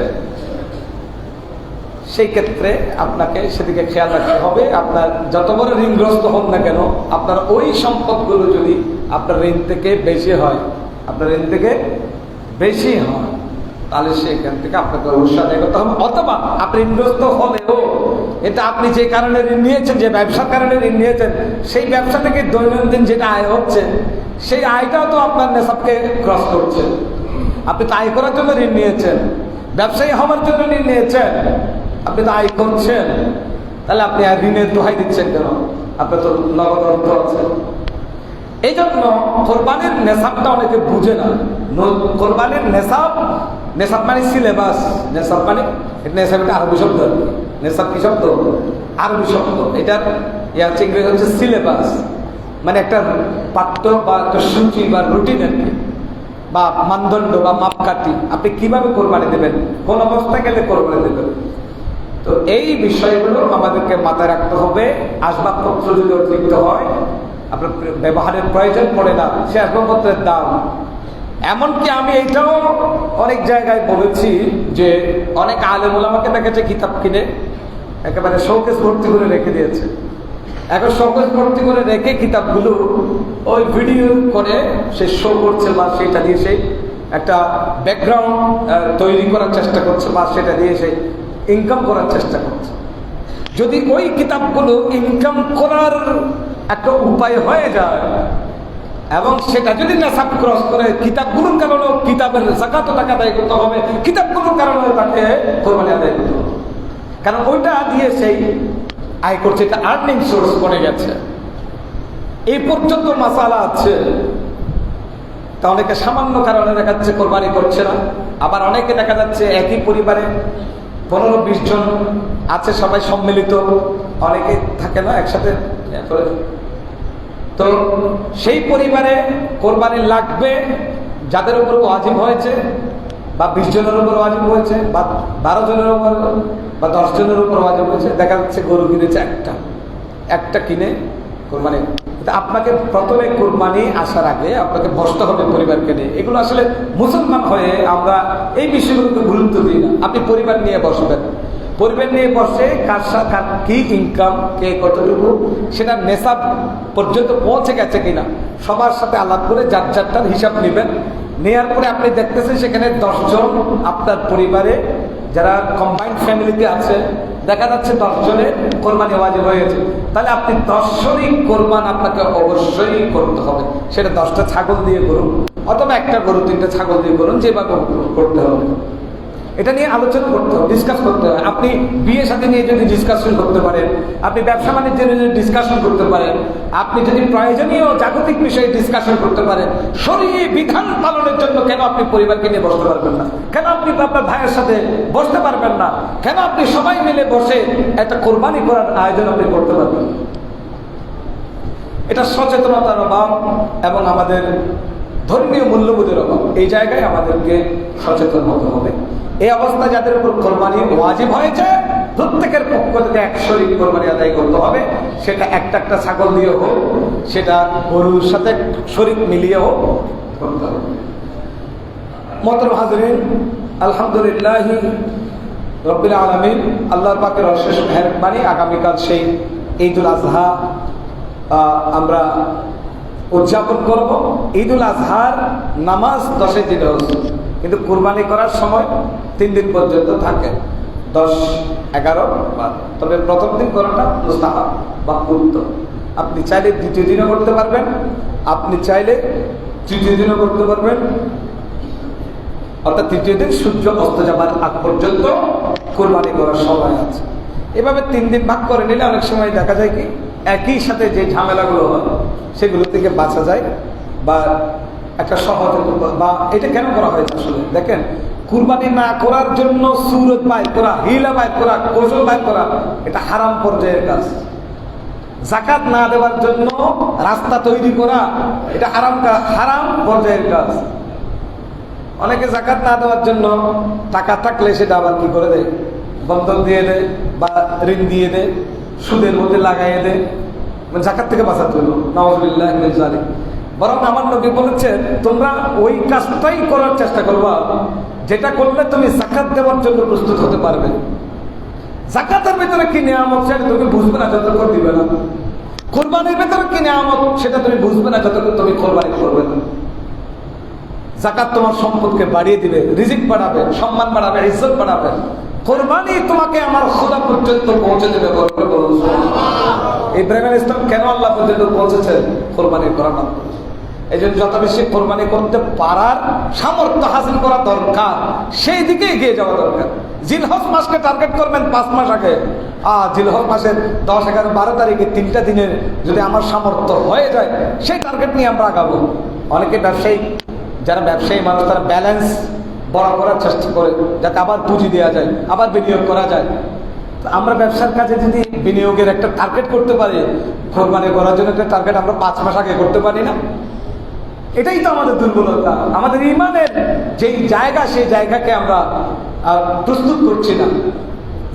সেই ক্ষেত্রে আপনাকে সেদিকে খেয়াল রাখতে হবে। আপনার যত বড় ঋণগ্রস্ত হোক না কেন, আপনার ওই সম্পদগুলো যদি আপনার ঋণ থেকে বেশি হয়, তাহলে সেখান থেকে আপনাকে অবশ্যই আদায় করতে হবে। অথবা আপনি ঋণগ্রস্ত হলেও এটা আপনি যে কারণে ঋণ নিয়েছেন, যে ব্যবসার কারণে ঋণ নিয়েছেন, সেই ব্যবসা থেকে দৈনন্দিন যেটা আয় হচ্ছে, সেই আয়টাও তো আপনার নেশাবকে ক্রস করছে। আপনি তো আয় করার জন্য ঋণ নিয়েছেন, ব্যবসায়ী হওয়ার জন্য ঋণ নিয়েছেন, আপনি তো আয় করছেন, তাহলে আপনি আর ঋণের দোহাই দিচ্ছেন কেন? আপনার তো নগদ অর্থ আছে। এই জন্য কোরবানির নেশাবটা অনেকে বুঝে না। কোরবানির নেশাব মানে সিলেবাস। নেশাব মানে নেশাবটা আরবি শব্দ। নেশাব কি শব্দ? আরবি শব্দ। এটার ইংরেজি হচ্ছে সিলেবাস, মানে একটা পাঠ্য বা একটা সূচি বা রুটিন আর কি, বা মানদণ্ড বা মাপকাঠি। আপনি কিভাবে কোরবানি দেবেন, কোন অবস্থায় গেলে কোরবানি দেবেন। তো এই বিষয়গুলো আমাদেরকে মাথায় রাখতে হবে। আসবাবপত্র যদি অতিরিক্ত হয়, আপনার ব্যবহারের প্রয়োজন পড়ে না, সে আসবাবপত্রের দাম। এমনকি আমি এটাও অনেক জায়গায় বলেছি যে অনেক আলেম ওলামাকে দেখেছে কিতাব কিনে একেবারে শোকেস ভর্তি করে রেখে দিয়েছে। এখন শোকেস ভর্তি করে রেখে কিতাবগুলো ওই ভিডিও করে সে শো করছে, বা সেটা দিয়ে সেই একটা ব্যাকগ্রাউন্ড তৈরি করার চেষ্টা করছে, বা সেটা দিয়ে সেই ইনকাম করার চেষ্টা করছে। যদি ওই কিতাবগুলো ইনকাম করার একটা উপায় হয়ে যায় এবং সেটা যদি নেশাব ক্রস করে, কিতাবগুলোর কারণেও কিতাবের যাকাত টাকা আদায় করতে হবে, কিতাবগুলোর কারণেও তাকে কোরবানি আদায় করতে হবে, কারণ ওইটা দিয়ে সেই আয় করছে, এটা আর্নিং সোর্স বনে গেছে। এই পর্যন্ত মাসালা আছে। তা অনেকে সামান্য কারণে দেখা যাচ্ছে কোরবানি করছে না, আবার অনেকে দেখা যাচ্ছে একই পরিবারে 15-20 জন আছে, সবাই সম্মিলিত, অনেকে থাকে না একসাথে। তো সেই পরিবারে কোরবানি লাগবে যাদের উপর ওয়াজিব হয়েছে, বা 20 জনের উপর ওয়াজিব হয়েছে, বা 12 জনের উপর বা 10 জনের উপর ওয়াজিব হয়েছে। দেখা যাচ্ছে গরু কিনেছে একটা কিনে কোরবানি। আপনাকে প্রথমে কোরবানি আসার আগে আপনাকে বসতে হবে পরিবারকে নিয়ে। এগুলো আসলে মুসলমান হয়ে আমরা এই বিষয়গুলোকে গুরুত্ব দিই না। আপনি পরিবার নিয়ে বসবেন, পরিবার নিয়ে বসে কার সাথে কি ইনকাম, কে কতটুকু, সেটা নেশাব পর্যন্ত পৌঁছে গেছে কিনা সবার সাথে আলাপ করে যার যারটার হিসাব নেবেন। নেওয়ার পরে আপনি দেখতেছেন সেখানে 10 জন আপনার পরিবারে যারা কম্বাইন্ড ফ্যামিলিতে আছে, দেখা যাচ্ছে 10 জনের কোরবানি ওয়াজিব হয়েছে, তাহলে আপনি 10 জনই কোরবান আপনাকে অবশ্যই করতে হবে। সেটা 10টা ছাগল দিয়ে করুন, অথবা একটা গরু 3টা ছাগল দিয়ে করুন, যেভাবে করতে হবে। এটা নিয়ে আলোচনা করতে হবে, ডিসকাস করতে হবে। আপনি বিয়ে সাথে নিয়ে যদি ডিসকাশন করতে পারেন, আপনি ব্যবসা বাণিজ্যের যদি ডিসকাশন করতে পারেন, আপনি যদি প্রয়োজনীয় জাগতিক বিষয়ে ডিসকাশন করতে পারেন, শরীয়ী বিধান পালনের জন্য কেন আপনি পরিবারকে নিয়ে বসতে পারবেন না? কেন আপনি আপনার ভাইয়ের সাথে বসতে পারবেন না? কেন আপনি সবাই মিলে বসে একটা কোরবানি করার আয়োজন আপনি করতে পারবেন? এটা সচেতনতার অভাব এবং আমাদের ধর্মীয় মূল্যবোধের অভাব। এই জায়গায় আমাদেরকে সচেতন হতে হবে। এই অবস্থায় যাদের উপর কোরবানি ওয়াজিব হয়েছে, প্রত্যেকের পক্ষ থেকে 1 শরীক কোরবানি আদায় করতে হবে। সেটা একটা ছাগল দিয়ে হোক, সেটা গরুর সাথে শরীক মিলিয়ে হোক করতে হবে। মোহতরম হাজরিন, আলহামদুলিল্লাহ রব্বিল আলামিন, আল্লাহর পাকের অশেষ মেহেরবানি, আগামীকাল সেই ঈদুল আজহা আমরা উদযাপন করব। ঈদুল আজহার নামাজ 10 জিলহজ, কিন্তু কুরবানি করার সময় 3 দিন পর্যন্ত থাকে, 10, 11, 12। তবে প্রথম দিন করাটা মুস্তাহাব বা উত্তম। আপনি চাইলে দ্বিতীয় দিনও করতে পারবেন, আপনি চাইলে তৃতীয় দিনও করতে পারবেন, অর্থাৎ তৃতীয় দিন সূর্য অস্ত যাবার আগ পর্যন্ত কোরবানি করার সময় আছে। এভাবে 3 দিন ভাগ করে নিলে অনেক সময় দেখা যায় কি একই সাথে যে ঝামেলাগুলো হয় সেগুলো থেকে বাঁচা যায়, বা একটা সহজ, বা এটা কেন করা হয়েছে আসলে দেখেন, কুরবানি না করার জন্য সুরত বাইর করা, হিলা বাইর করা, কৌশল বাইর করা, এটা হারাম পর্যায়ের কাজ। যাকাত না দেওয়ার জন্য রাস্তা তৈরি করা, এটা হারাম পর্যায়ের কাজ। অনেকে যাকাত না দেওয়ার জন্য টাকা থাকলে সেটা আবার কি করে দেয়, বন্ধক দিয়ে দেয় বা ঋণ দিয়ে দেয়, সুদের মধ্যে লাগাইয়ে দেয়, মানে যাকাত থেকে বাঁচাতে হলো, নাউযুবিল্লাহি মিন যালিক। বরং আমার নবী বলেছেন, তোমরা ওই কাজটাই করার চেষ্টা করবা যেটা করলে তুমি যাকাত দেওয়ার জন্য প্রস্তুত হতে পারবে। যাকাতের ভিতরে কি নিয়ামত সেটা তুমি বুঝবে না যতক্ষণ দিবে না। কোরবানির ভিতরে কি নিয়ামত সেটা তুমি বুঝবে না যতক্ষণ তুমি কোরবানি করবে না। যাকাত তোমার সম্পদকে বাড়িয়ে দিবে, রিজিক বাড়াবে, সম্মান বাড়াবে, ইজ্জত বাড়াবে। কোরবানি তোমাকে আমার খোদা পর্যন্ত পৌঁছে দেবে। ইব্রাহিম আলাইহিস সালাম কেন আল্লাহ পর্যন্ত পৌঁছেছেন? কোরবানি করার মাধ্যমে। এই জন্য যত বেশি কোরবানি করতে পারার সামর্থ্য হাসিল করা দরকার, সেই দিকে এগিয়ে যাওয়া দরকার। জিলহজ মাসকে টার্গেট করবেন 5 মাস আগে। জিলহজ মাসের 10, 11, 12 তারিখে 3টা দিনের যদি আমার সামর্থ্য হয়ে যায়, সেই টার্গেট নিয়ে আমরা আগাবো। অনেকে যারা ব্যবসায়ী মানুষ, তারা ব্যালেন্স বড় করার চেষ্টা করে যাতে আবার পুঁজি দেওয়া যায়, আবার বিনিয়োগ করা যায়। আমরা ব্যবসার কাজে যদি বিনিয়োগের একটা টার্গেট করতে পারি, কোরবানি করার জন্য একটা টার্গেট আমরা 5 মাস আগে করতে পারি না। এটাই তো আমাদের দুর্বলতা। আমাদের ইমানের যেই জায়গা, সেই জায়গাকে আমরা প্রস্তুত করছি না।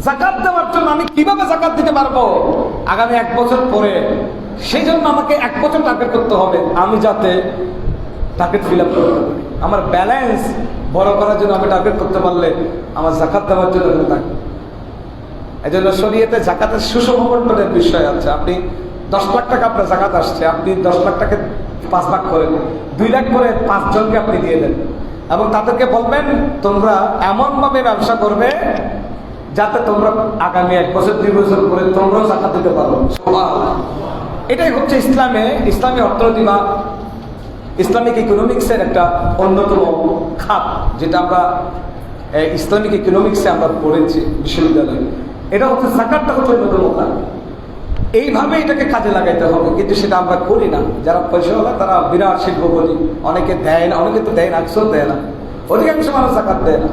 যাকাত দেওয়ার জন্য আমি কিভাবে যাকাত দিতে পারবো আগামী 1 বছর পরে, সেই জন্য আমাকে 1 বছর টার্গেট করতে হবে, আমি যাতে টার্গেট ফিল আপ করতে পারি। আমার ব্যালেন্স বড় করার জন্য আমি টার্গেট করতে পারলে আমার যাকাত দেওয়ার জন্য থাকবে। এই জন্য শরীয়তে যাকাতের সুষম বন্টনের বিষয় আছে। আপনি 10 লাখ টাকা আপনার যাকাত আসছে, আপনি 10 লাখ টাকা 5 ভাগ করেন, 2 লাখ করে 5 জনকে আপনি দিয়ে দেন, এবং তাদেরকে বলবেন তোমরা এমন ভাবে ব্যবসা করবে যাতে তোমরা আগামী 1 বছর 2 বছর পরে তোমরাও যাকাত দিতে পারো। এটাই হচ্ছে ইসলামী অর্থনীতি বা ইসলামিক ইকোনমিক্সের একটা অন্যতম খাত, যেটা আমরা ইসলামিক ইকোনমিক্সে আমরা পড়েছি বিশ্ববিদ্যালয়ে। এটা হচ্ছে যাকাতটা হচ্ছে অন্যতম খাত। এইভাবে এটাকে কাজে লাগাইতে হবে, কিন্তু সেটা আমরা করি না। যারা পয়সাওয়ালা তারা বিরাট শিল্পপতি, অনেকে দেয় না, অনেকে তো দেয় না, আকসর দেয় না, অধিকাংশ মানুষ যাকাত দেয় না।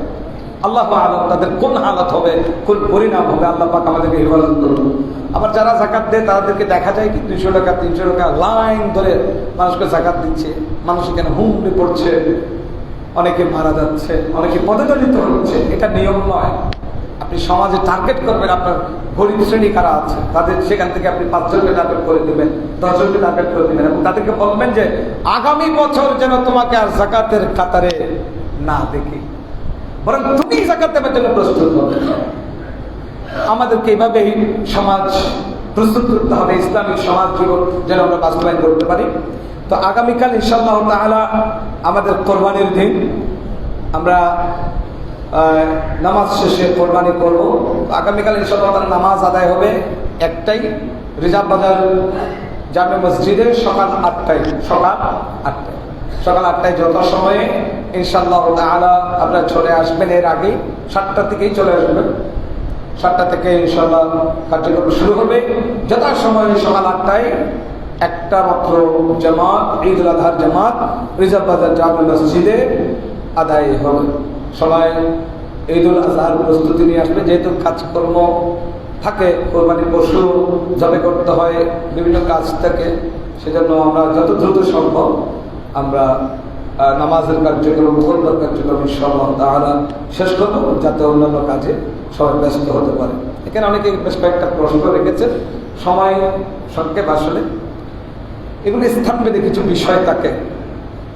আল্লাহ আলম তাদের কোন হালত হবে, কোন পরিণাম হবে, আল্লাহ পাক আমাদেরকে হেফাজত করুন। আবার যারা যাকাত দেয় তাদেরকে দেখা যায় কি 200 টাকা 300 টাকা লাইন ধরে মানুষকে যাকাত দিচ্ছে, মানুষ এখানে হুমড়ে পড়ছে, অনেকে মারা যাচ্ছে, অনেকে পদদলিত হচ্ছে। এটা নিয়ম নয়। আপনি সমাজে টার্গেট করবেন আপনার গরিব শ্রেণী কারা আছে, তাদের সেখান থেকে আপনি 5 জনকে টার্গেট করে দেবেন, 10 জনকে টার্গেট করে দেবেন, এবং তাদেরকে বলবেন যে আগামী বছর যেন তোমাকে আর যাকাতের কাতারে না দেখি, বরং তুমি যাকাত দেওয়ার জন্য প্রস্তুত হবে। আমাদেরকে এইভাবে সমাজ প্রস্তুত করতে হবে, ইসলামিক সমাজ জীবন যেন আমরা বাস্তবায়ন করতে পারি। তো আগামীকাল ইনশাআল্লাহ তাআলা আমাদের কোরবানির দিন। আমরা নামাজ শেষে কোরবানি করব। আগামীকাল ইনশাআল্লাহ নামাজ আদায় হবে একটাই, রিজার্ভ বাজার জামে মসজিদে, সকাল 8টায়। সকাল 8টায় যত সময়ে ইনশাআল্লাহ তাআলা আপনারা চলে আসবেন। এর আগে 7টা থেকেই চলে আসবেন। 7টা থেকে ইনশাআল্লাহ কার্যক্রম শুরু হবে। যথা সময়ে সকাল 8টায় একটা মাত্র জামাত, ঈদুল আজহার জামাত রিজার্ভ বাজার জামে মসজিদে আদায় হবে। সবাই ঈদুল আজহার প্রস্তুতি নিয়ে আসবে, যেহেতু কাজকর্ম থাকে, কোরবানির পশু জবে করতে হয়, বিভিন্ন কাজ থাকে, সেজন্য আমরা যত দ্রুত সম্ভব আমরা নামাজের কার্যক্রম, কোরবানির কার্যক্রম ইনশাআল্লাহ তাআলা শেষ করব, যাতে অন্যান্য কাজে সবাই ব্যস্ত হতে পারে। এখানে অনেকে বেশ কয়েকটা প্রশ্ন রেখেছেন, সময় সংক্ষেপ। আসলে এগুলো স্থানভেদে কিছু বিষয় থাকে,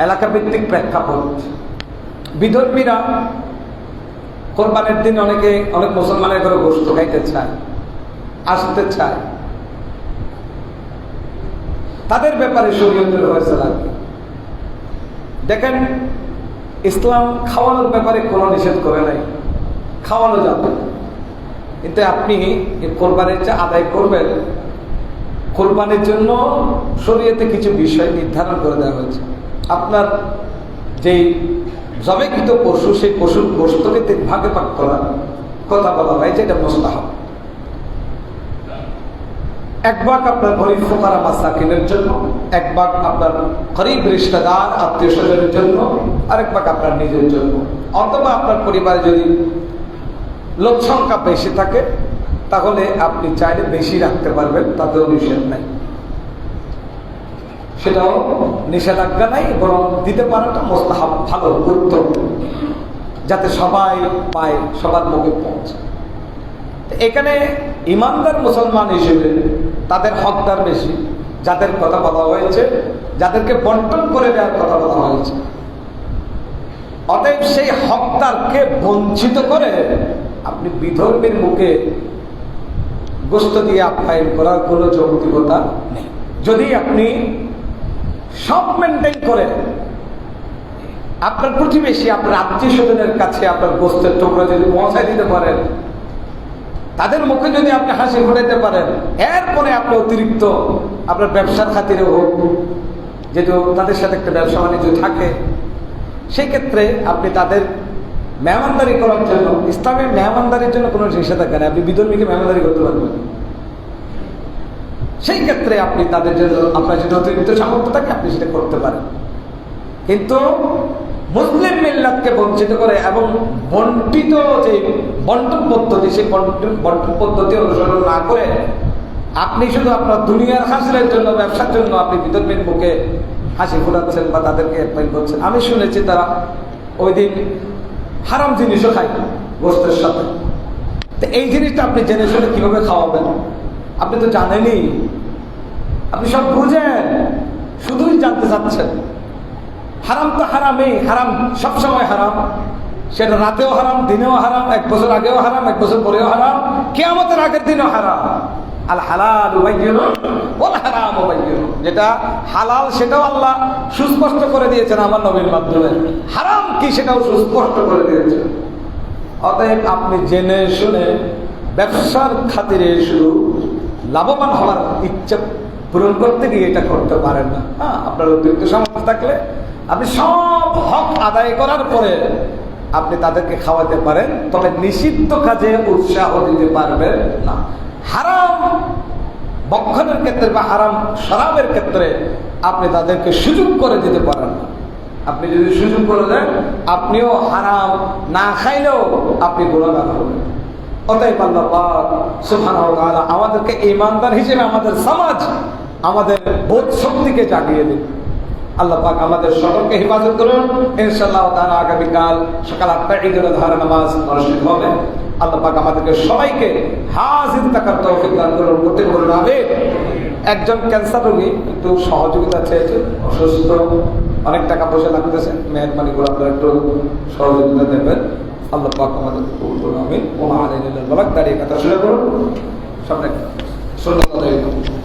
এলাকা ভিত্তিক প্রেক্ষাপট। বিধর্মীরা কোরবানির দিন অনেক মুসলমানের ঘরে গোশত খাইতে চায়, আসতে চায়, তাদের ব্যাপারে শরীয়তের ফয়সালা কি? দেখেন, ইসলাম খাওয়ানোর ব্যাপারে কোনো নিষেধ করে নাই, খাওয়ানো যাবে। কিন্তু আপনি কোরবানির যে আদায় করবেন, কোরবানির জন্য শরীয়তে কিছু বিষয় নির্ধারণ করে দেওয়া হয়েছে। আপনার যেই জবাইকৃত পশু, সেই পশুর গোশতকে 3 ভাগে ভাগ করার কথা বলা হয়েছে, এটা মুস্তাহাব। 1 ভাগ আপনার গরিব ফুকারা মাসাকিনের জন্য, 1 ভাগ আপনার গরিব রিশতেদার আত্মীয় স্বজনের জন্য, আর 1 ভাগ আপনার নিজের জন্য। অথবা আপনার পরিবারে যদি লোক সংখ্যা বেশি থাকে, তাহলে আপনি চাইলে বেশি রাখতে পারবেন, তাতেও নিষেধ নাই, সেটাও নিষেধাজ্ঞা নাই, বরং দিতে পারাটা মুস্তাহাব, ভালো, উত্তম, যাতে সবাই পায়, সবার মুখে পৌঁছায়। এখানে ইমানদার মুসলমান হিসেবে তাদের হকদার বেশি, যাদের কথা বলা হয়েছে, যাদেরকে বন্টন করে দেওয়ার কথা বলা হয়েছে। অতএব সেই হকদারকে বঞ্চিত করে আপনি বিধর্মীর মুখে গোশত দিয়ে আপ্যায়ন করার কোনো যৌক্তিকতা নেই। যদি আপনি সব মেনটেন করে আপনার প্রতিবেশী, আপনার আত্মীয় স্বজনের কাছে আপনার গোশতের টুকরো যদি পৌঁছায় দিতে পারেন, তাদের মুখে যদি আপনি হাসি ফোটাইতে পারেন, এরপরে আপনি অতিরিক্ত আপনার ব্যবসার খাতিরে হোক, যেহেতু তাদের সাথে একটা ব্যবসা বাণিজ্য থাকে, সেই ক্ষেত্রে আপনি তাদের মেহমানদারি করার জন্য, ইসলামের মেহমানদারির জন্য কোনো নিষেধাজ্ঞা নেই, আপনি বিধর্মীকে মেহমানদারি করতে পারবেন। সেই ক্ষেত্রে আপনি তাদের জন্য আপনার যদি অতিরিক্ত সামর্থ্য থাকে, আপনি সেটা করতে পারেন। কিন্তু মুসলিম মিল্লাতকে বঞ্চিত করে এবং বন্টিত যে বন্টন পদ্ধতি, সেই বন্টন পদ্ধতি অনুসরণ না করে আপনি শুধু আপনার দুনিয়ার হাসিলের জন্য, ব্যবসার জন্য আপনি বিধর্মীর মুখে হাসি ফোটাচ্ছেন বা তাদেরকে অ্যাপয়েন্ট করছেন। আমি শুনেছি তারা ওই দিন হারাম জিনিসও খায় গোশতের সাথে। তো এই জিনিসটা আপনি জেনে শুনে কিভাবে খাওয়াবেন? আপনি তো জানেনই, আপনি সব বুঝেন, শুধুই জানতে চাচ্ছেন। হারাম তো হারামই, হারাম সবসময় হারাম, সেটা রাতেও হারাম, দিনেও হারাম, 1 বছর আগেও হারাম, 1 বছর পরেও হারাম, কিয়ামতের আগের দিনও হারাম। আল হালাল বায়্যিনুন ওয়াল হারাম বায়্যিনুন, যেটা হালাল সেটাও আল্লাহ সুস্পষ্ট করে দিয়েছেন আমার নবীর মাধ্যমে, হারাম কি সেটাও সুস্পষ্ট করে দিয়েছেন। অতএব আপনি জেনে শুনে ব্যবসার খাতিরে শুধু লাভবান হওয়ার ইচ্ছা পূরণ করতে গিয়ে এটা করতে পারেন না। হ্যাঁ, আপনার অতিরিক্ত সামর্থ্য থাকলে আপনি সব হক আদায় করার পরে আপনি তাদেরকে খাওয়াতে পারেন, তবে নিষিদ্ধ কাজে উৎসাহ দিতে পারবেন না। হারাম বক্ষণের ক্ষেত্রে বা হারাম শরাবের ক্ষেত্রে আপনি তাদেরকে সুযোগ করে দিতে পারেন না। আপনি যদি সুযোগ করে দেন, আপনিও হারাম না খাইলেও আপনি গুনাহগার হবেন। অতএব আল্লাহ পাক সুবহানাহু ওয়া তাআলা আমাদেরকে ঈমানদার হিসেবে আমাদের সমাজ, আমাদের বোধ শক্তিকে জাগিয়ে দিন। আল্লাহ পাক আমাদের সকলকে হেফাজত করুন। ইনশাআল্লাহ তাআলা আগামীকাল সকাল 8টায় ঈদুল আযহার নামাজ অনুষ্ঠিত হবে। আল্লাহ পাক আমাদেরকে সবাইকে হাজির থাকার তৌফিক দান করুন, করতে বলুন আমিন। একজন ক্যান্সার রোগী একটু সহযোগিতা চেয়েছে, অসুস্থ, অনেক টাকা পয়সা লাগতেছে, মেহরবানি করে আপনারা একটু সহযোগিতা দেবেন। আল্লাহ পাক আমাদেরকে কবুল করুন আমিন। ওয়া আলাইনা ইল্লাল বালাগ। দাঁড়িয়ে কথা শুরু করুন, সামনে শুনুন।